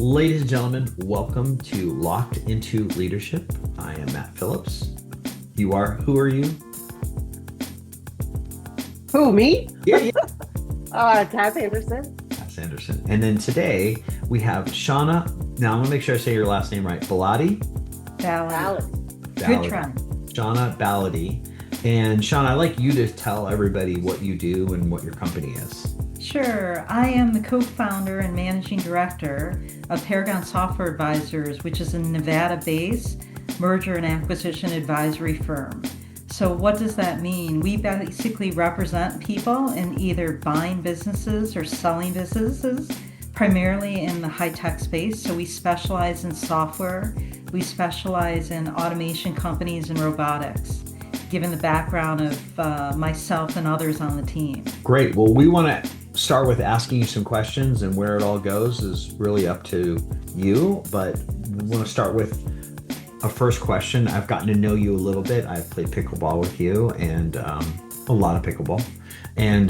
Ladies and gentlemen, welcome to Locked Into Leadership. I am Matt Phillips. Who are you? Who, me? Yeah. Taz Anderson. That's Anderson. And then today we have Shaunna. Now I'm gonna make sure I say your last name right. Balady? Balady. Good try. Shaunna Balady. And Shaunna, I'd like you to tell everybody what you do and what your company is. Sure. I am the co-founder and managing director of Paragon Software Advisors, which is a Nevada-based merger and acquisition advisory firm. So what does that mean? We basically represent people in either buying businesses or selling businesses, primarily in the high-tech space. So we specialize in software. We specialize in automation companies and robotics, given the background of myself and others on the team. Great. Well, we want to start with asking you some questions, and where it all goes is really up to you. But we want to start with a first question. I've gotten to know you a little bit. I've played pickleball with you, and a lot of pickleball. And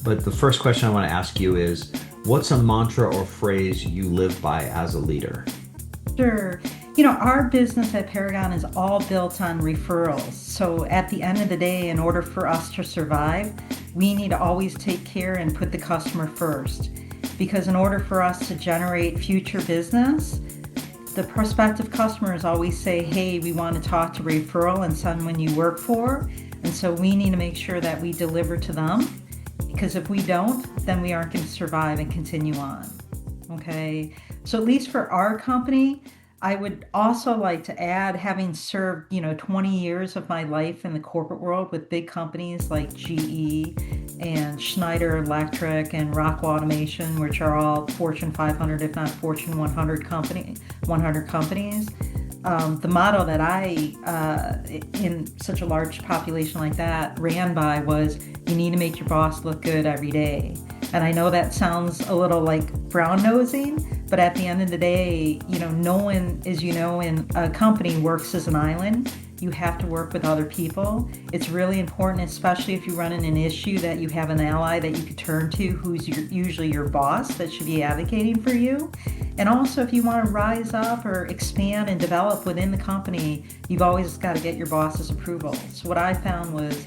but the first question I want to ask you is, what's a mantra or phrase you live by as a leader? Sure. Our business at Paragon is all built on referrals. So at the end of the day, in order for us to survive, we need to always take care and put the customer first. Because in order for us to generate future business, the prospective customers always say, hey, we want to talk to referral and someone you work for. And so we need to make sure that we deliver to them. Because if we don't, then we aren't going to survive and continue on. Okay. So at least for our company, I would also like to add, having served, 20 years of my life in the corporate world with big companies like GE and Schneider Electric and Rockwell Automation, which are all Fortune 500, if not Fortune 100 companies. The motto that I, in such a large population like that, ran by was, you need to make your boss look good every day. And I know that sounds a little like brown-nosing, but at the end of the day, no one, as you know, in a company works as an island. You have to work with other people. It's really important, especially if you run in an issue, that you have an ally that you could turn to, who's usually your boss, that should be advocating for you. And also, if you want to rise up or expand and develop within the company, you've always got to get your boss's approval. So what I found was,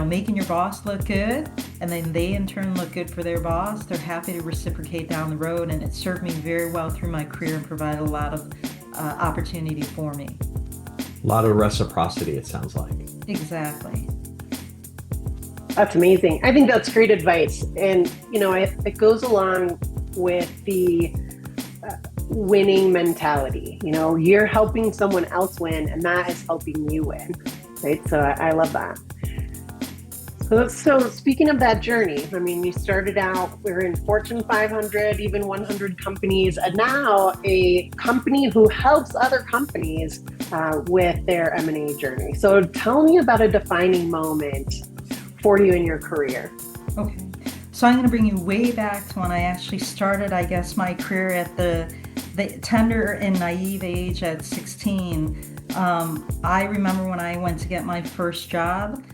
making your boss look good, and then they in turn look good for their boss. They're happy to reciprocate down the road, and it served me very well through my career and provided a lot of opportunity for me. A lot of reciprocity, it sounds like. Exactly. That's amazing. I think that's great advice. And, it goes along with the winning mentality. You're helping someone else win, and that is helping you win. Right? So I love that. So speaking of that journey, you started out, we're in Fortune 500, even 100 companies, and now a company who helps other companies with their M&A journey. So tell me about a defining moment for you in your career. Okay. So I'm going to bring you way back to when I actually started, I guess, my career at the tender and naive age at 16. I remember when I went to get my first job,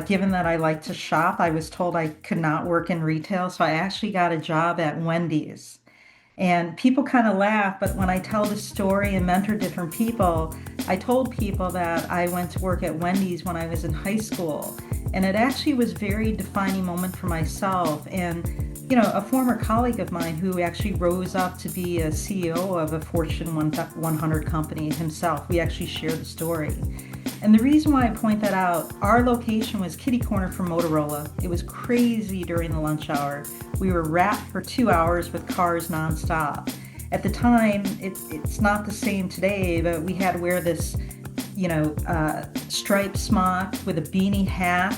given that I like to shop, I was told I could not work in retail. So I actually got a job at Wendy's. And people kind of laugh, but when I tell the story and mentor different people, I told people that I went to work at Wendy's when I was in high school. And it actually was a very defining moment for myself. And a former colleague of mine who actually rose up to be a CEO of a Fortune 100 company himself, we actually share the story. And the reason why I point that out, our location was kitty corner from Motorola. It was crazy during the lunch hour. We were wrapped for 2 hours with cars nonstop. At the time, it's not the same today, but we had to wear this, striped smock with a beanie hat.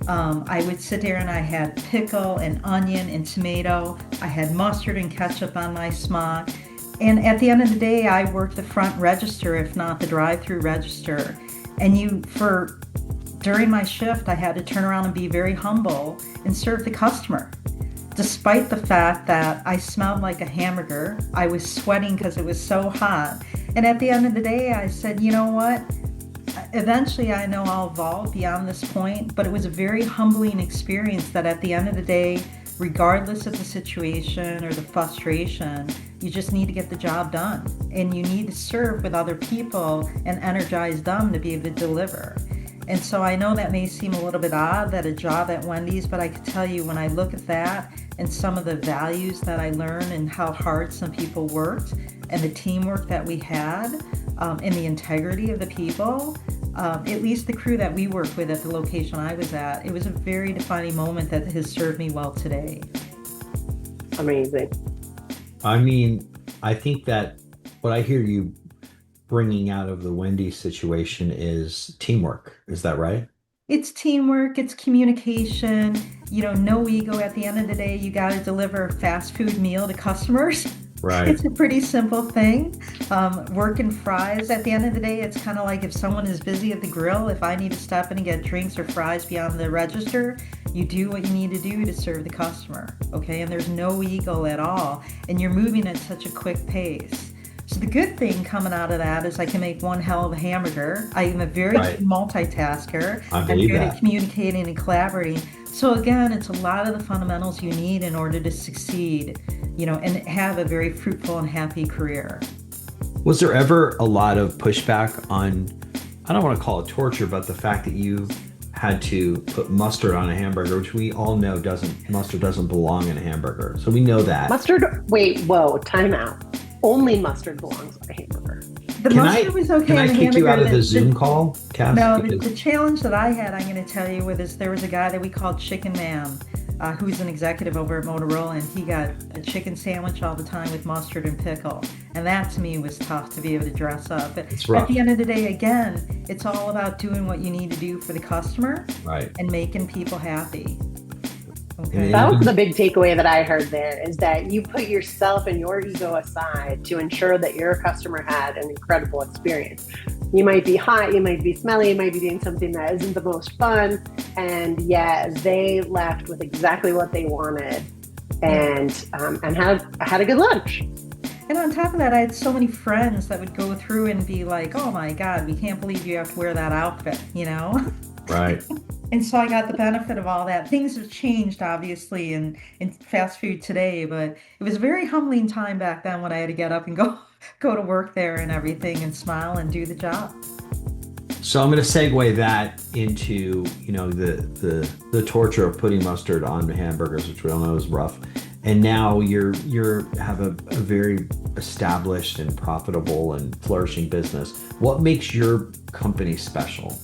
I would sit there and I had pickle and onion and tomato. I had mustard and ketchup on my smock. And at the end of the day, I worked the front register, if not the drive-through register. And during my shift, I had to turn around and be very humble and serve the customer. Despite the fact that I smelled like a hamburger, I was sweating because it was so hot. And at the end of the day, I said, you know what? Eventually, I know I'll evolve beyond this point, but it was a very humbling experience that at the end of the day, regardless of the situation or the frustration, You just need to get the job done. And you need to serve with other people and energize them to be able to deliver. And so I know that may seem a little bit odd that a job at Wendy's, but I can tell you when I look at that and some of the values that I learned and how hard some people worked and the teamwork that we had and the integrity of the people, at least the crew that we worked with at the location I was at, it was a very defining moment that has served me well today. Amazing. I mean, I think that what I hear you bringing out of the Wendy's situation is teamwork. Is that right? It's teamwork, it's communication, no ego. At the end of the day, you got to deliver a fast food meal to customers. Right. It's a pretty simple thing. Working fries, at the end of the day, it's kind of like if someone is busy at the grill, if I need to step in and get drinks or fries beyond the register, you do what you need to do to serve the customer, okay? And there's no ego at all, and you're moving at such a quick pace. So the good thing coming out of that is I can make one hell of a hamburger. I am a very Right. good multitasker. I I'm believe good that. at communicating and collaborating. So again, it's a lot of the fundamentals you need in order to succeed, and have a very fruitful and happy career. Was there ever a lot of pushback on, I don't want to call it torture, but the fact that you had to put mustard on a hamburger, which we all know mustard doesn't belong in a hamburger. So we know that. Mustard, wait, whoa, time out. Only mustard belongs on a hamburger. The mustard was okay Can I on the kick you hamburger. out of the Zoom call, Cass? No, Because- the challenge that I had, I'm going to tell you, is there was a guy that we called Chicken Man, who's an executive over at Motorola, and he got a chicken sandwich all the time with mustard and pickle. And that to me was tough to be able to dress up. But It's rough. at the end of the day, again, it's all about doing what you need to do for the customer Right. and making people happy. And Okay. That was the big takeaway that I heard there, is that you put yourself and your ego aside to ensure that your customer had an incredible experience. You might be hot, you might be smelly, you might be doing something that isn't the most fun, and yet they left with exactly what they wanted and had a good lunch. And on top of that, I had so many friends that would go through and be like, "Oh my God, we can't believe you have to wear that outfit," Right. And so I got the benefit of all that. Things have changed, obviously, in fast food today, but it was a very humbling time back then when I had to get up and go to work there and everything and smile and do the job. So I'm going to segue that into, the torture of putting mustard on hamburgers, which we all know is rough. And now you're have a very established and profitable and flourishing business. What makes your company special?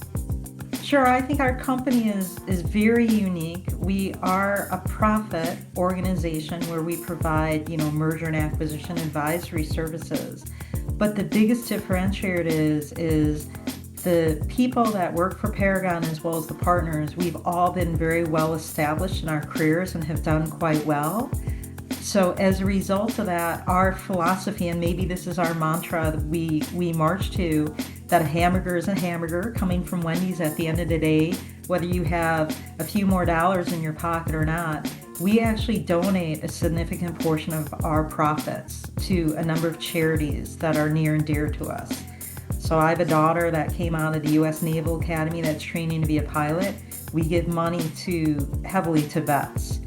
Sure, I think our company is very unique. We are a profit organization where we provide, merger and acquisition advisory services. But the biggest differentiator is the people that work for Paragon as well as the partners. We've all been very well established in our careers and have done quite well. So as a result of that, our philosophy, and maybe this is our mantra that we march to, that a hamburger is a hamburger coming from Wendy's at the end of the day, whether you have a few more dollars in your pocket or not. We actually donate a significant portion of our profits to a number of charities that are near and dear to us. So I have a daughter that came out of the U.S. Naval Academy that's training to be a pilot. We give money heavily to vets.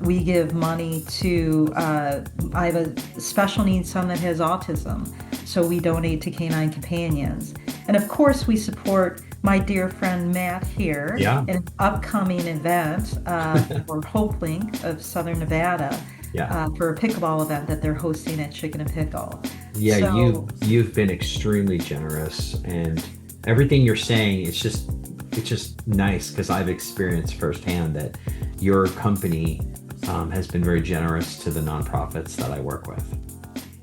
We give money to, I have a special needs son that has autism, so we donate to Canine Companions. And of course, we support my dear friend Matt here in an upcoming event for HopeLink of Southern Nevada for a pickleball event that they're hosting at Chicken and Pickle. Yeah, So, you've been extremely generous, and everything you're saying, it's just nice because I've experienced firsthand that your company has been very generous to the nonprofits that I work with.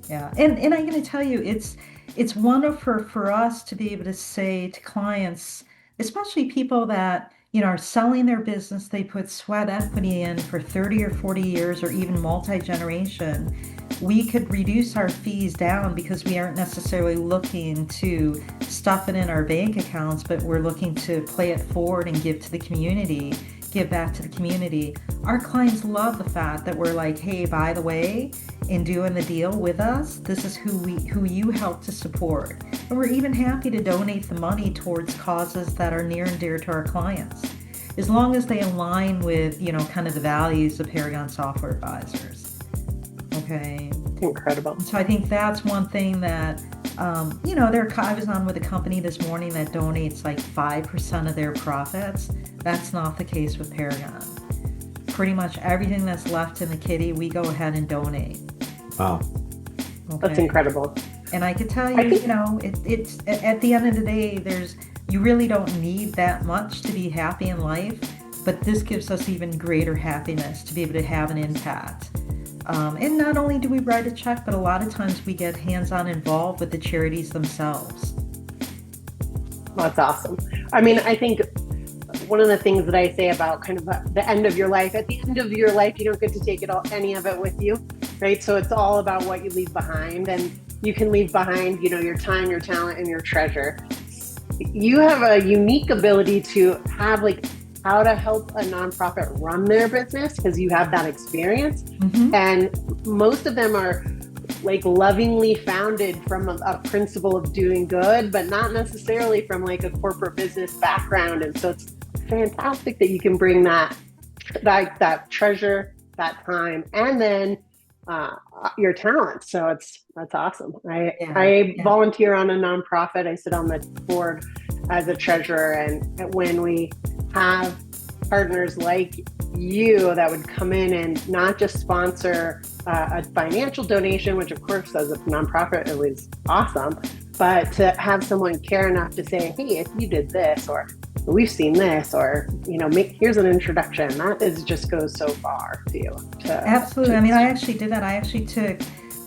Yeah, and I'm going to tell you, it's wonderful for us to be able to say to clients, especially people that are selling their business, they put sweat equity in for 30 or 40 years or even multi-generation. We could reduce our fees down because we aren't necessarily looking to stuff it in our bank accounts, but we're looking to play it forward and give to the community, give back to the community. Our clients love the fact that we're like, hey, by the way, in doing the deal with us, this is who you help to support. And we're even happy to donate the money towards causes that are near and dear to our clients, as long as they align with, kind of the values of Paragon Software Advisors. Okay. Incredible. So I think that's one thing that, I was on with a company this morning that donates like 5% of their profits. That's not the case with Paragon. Pretty much everything that's left in the kitty, we go ahead and donate. Wow. Okay. That's incredible. And I could tell you, I think, it's at the end of the day, you really don't need that much to be happy in life, but this gives us even greater happiness to be able to have an impact. And not only do we write a check, but a lot of times we get hands-on involved with the charities themselves. that's awesome. I mean, I think one of the things that I say about kind of the end of your life, at the end of your life, you don't get to take any of it with you, right? So it's all about what you leave behind, and you can leave behind, your time, your talent, and your treasure. You have a unique ability to have like how to help a nonprofit run their business because you have that experience. Mm-hmm. And most of them are like lovingly founded from a principle of doing good, but not necessarily from like a corporate business background. And so it's fantastic that you can bring that treasure, that time, and then your talent. So that's awesome. I volunteer on a nonprofit. I sit on the board as a treasurer, and when we have partners like you that would come in and not just sponsor a financial donation, which of course as a nonprofit it was awesome, but to have someone care enough to say, hey, if you did this, or we've seen this, or here's an introduction, that just goes so far too. Absolutely. I mean, I actually did that. I actually took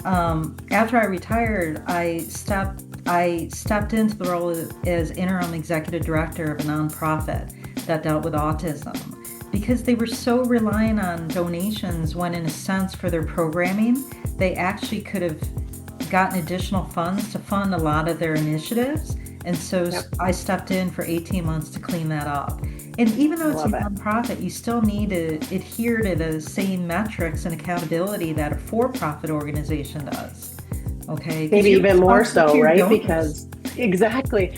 after I retired, I stepped into the role as interim executive director of a nonprofit that dealt with autism, because they were so reliant on donations when, in a sense, for their programming, they actually could have gotten additional funds to fund a lot of their initiatives. And so I stepped in for 18 months to clean that up. And even though it's a nonprofit, you still need to adhere to the same metrics and accountability that a for-profit organization does. Okay? Maybe even more so, right? Donors. Because exactly.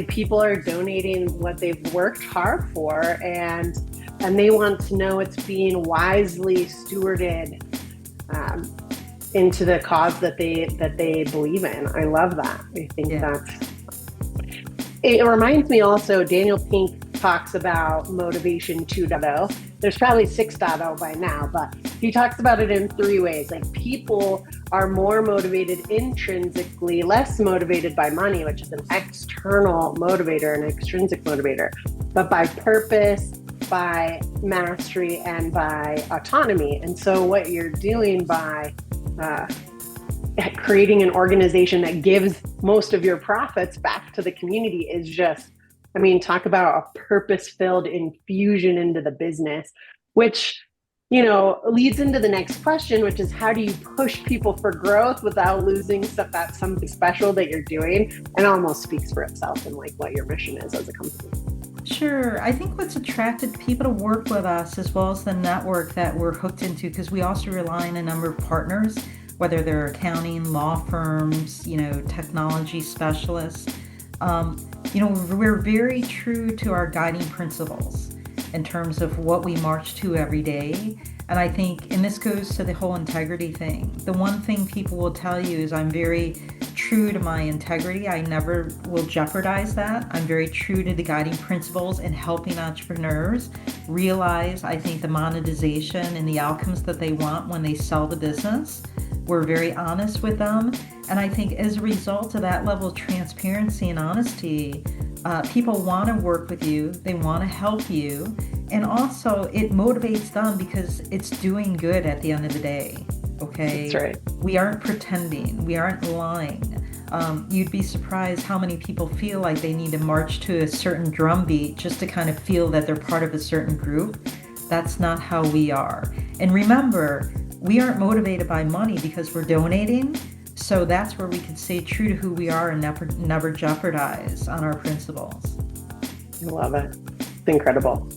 People are donating what they've worked hard for, and they want to know it's being wisely stewarded into the cause that they believe in. I love that. I think it reminds me also, Daniel Pink talks about motivation 2.0. There's probably 6.0 by now, but he talks about it in 3 ways. Like, people are more motivated intrinsically, less motivated by money, which is an external motivator, an extrinsic motivator, but by purpose, by mastery, and by autonomy. And so what you're doing by creating an organization that gives most of your profits back to the community is just, talk about a purpose-filled infusion into the business, which, leads into the next question, which is, how do you push people for growth without losing something special that you're doing? And almost speaks for itself and like what your mission is as a company. Sure. I think what's attracted people to work with us, as well as the network that we're hooked into, because we also rely on a number of partners, whether they're accounting, law firms, technology specialists. We're very true to our guiding principles in terms of what we march to every day. And I think, and this goes to the whole integrity thing, the one thing people will tell you is I'm very true to my integrity. I never will jeopardize that. I'm very true to the guiding principles in helping entrepreneurs realize, I think, the monetization and the outcomes that they want when they sell the business. We're very honest with them. And I think as a result of that level of transparency and honesty, people want to work with you. They want to help you. And also it motivates them because it's doing good at the end of the day. Okay. That's right. We aren't pretending. We aren't lying. You'd be surprised how many people feel like they need to march to a certain drum beat just to kind of feel that they're part of a certain group. That's not how we are. And remember, we aren't motivated by money because we're donating. So that's where we can stay true to who we are and never jeopardize on our principles. I love it. It's incredible.